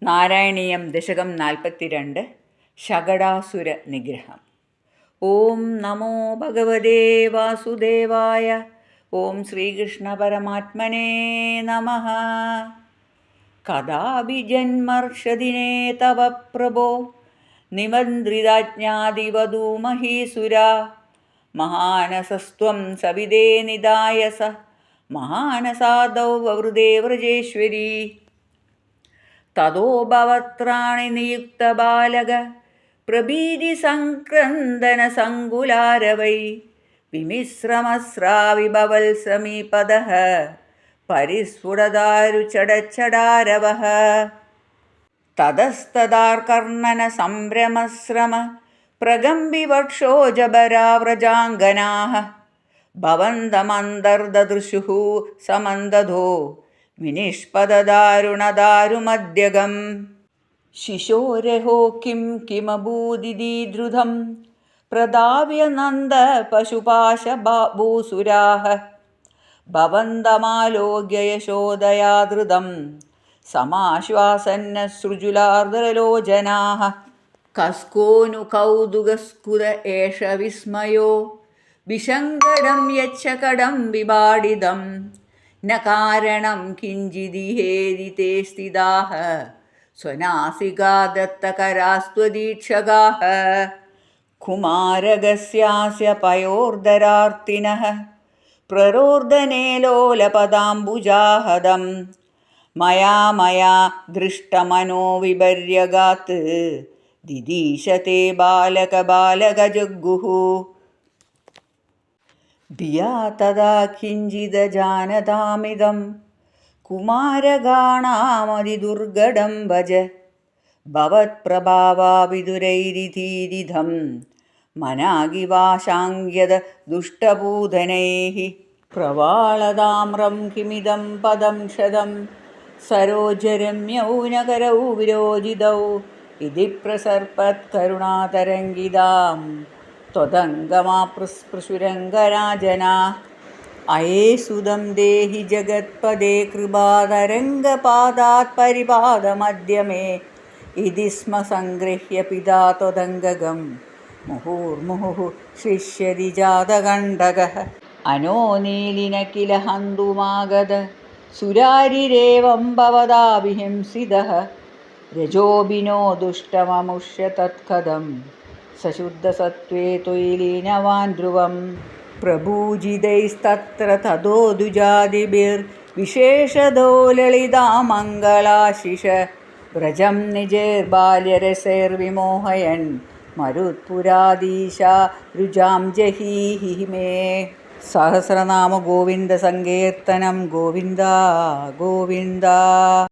നാരായണീയം ദശകം 42 ശകടാസുര നിഗ്രഹം. ഓം നമോ ഭഗവതേ വാസുദേവായ. ഓം ശ്രീകൃഷ്ണ പരമാത്മനേ നമഃ. കഥാപി ജന്മർഷദിനേ തവ പ്രഭോ നിമന്ത്രിതാജ്ഞാതിവധൂ മഹീസുരാ. മഹാനസസ്ത്വം സവിതേ നിദായസ മഹാനസാദൗ വവൃതേ വ്രജേശ്വരീ. തതോ ഭവത്രാണി നിയുക്തബാലക പ്രഭീതിസംക്രന്ദന സങ്കുലാരവൈ വിമിശ്രമസ്രാവിഭവൽ സമീപതഃ പരിസ്ഫുടദാരുചടചടാരവഃ. തതസ്തദാർകർണന സംഭ്രമശ്രമ പ്രകമ്പിവക്ഷോജഭരാവ്രജാംഗനാഃ ഭവന്തമന്തർദദൃശുഃ സമന്തധോ വിനിഷ്പദദാരുണദാരുമദ്യഗം. ശിശോരഹോ കിം കിമഭൂദിതി ദ്രുതം പ്രദാവ്യ നന്ദ പശുപാശഭൂസുരാഃ ഭവന്തമാലോക്യ യശോദയാ ധൃതം സമാശ്വാസന്ന സൃജുലാർദ്രലോചനാഃ. കസ്കോനു കൗതുകസ്കുത ഏഷ വിസ്മയോ വിശങ്കടം യച്ഛകടം വിപാടിതം ന കാരണം കിഞ്ചിദിഹേതി തേ സ്ഥിതാഃ സ്വനാസികാ ദത്തകരാസ്ത്വദീക്ഷകാഃ. കുമാരഗസ്യാസ്യ പയോർധരാർത്തിനഃ പ്രരോർധനേ ലോലപദാംബുജാഹദം മയാ ദൃഷ്ടമനോ വിപര്യഗാത് ദിദീശത്തെ ബാലക ബാലകജഗ്ഗുഃ. ധിയാ തദാ കിഞ്ചിദജാനതാമിദം കുമാരഗാണാമതിദുർഘടം ഭജ ഭവത്പ്രഭാവാവിദുരൈരിധീരിധം മനാഗിവാശാങ്യത ദുഷ്ടപൂതനൈഃ. പ്രവാളതാമ്രം കിമിദം പദം ക്ഷതം സരോജരമ്യൗ നകരൗ വിരോചിതൗ ഇതി പ്രസർപ്പത്കരുണാതരംഗിതാം ത്വദംഗമാസ്പൃശുരംഗരാജനാ. അയേ സുതം ദേഹി ജഗത്പദേ കൃപാതരംഗപാദാത് പരിപാദമദ്യ മേ ഇതി സ്മ സംഗൃഹ്യ പിതാ ത്വദംഗകം മുഹുർമുഹുഃ ശിഷ്യതി ജാതകണ്ഠകഃ. അനോനീലിന കില ഹന്തുമാഗത സുരാരിരേവം ഭവതാഭിഹിംസിതഃ രജോഭിനോ ദുഷ്ടമമുഷ്യ തത്കഥം സശുദ്ധസത്വേ ത്വയി ലീനവാൻ ധ്രുവം. പ്രഭൂജിതൈസ്തത്ര തതോ ദ്വിജാതിഭിർവിശേഷതോ ലളിതാമംഗളാശിഷ വ്രജം നിജൈർബാല്യരസൈർവിമോഹയൻ മരുത്പുരാധീശാ രുജാം ജഹീഹി മേ. സഹസ്രനാമ ഗോവിന്ദ സങ്കീർത്തനം. ഗോവിന്ദ ഗോവിന്ദ.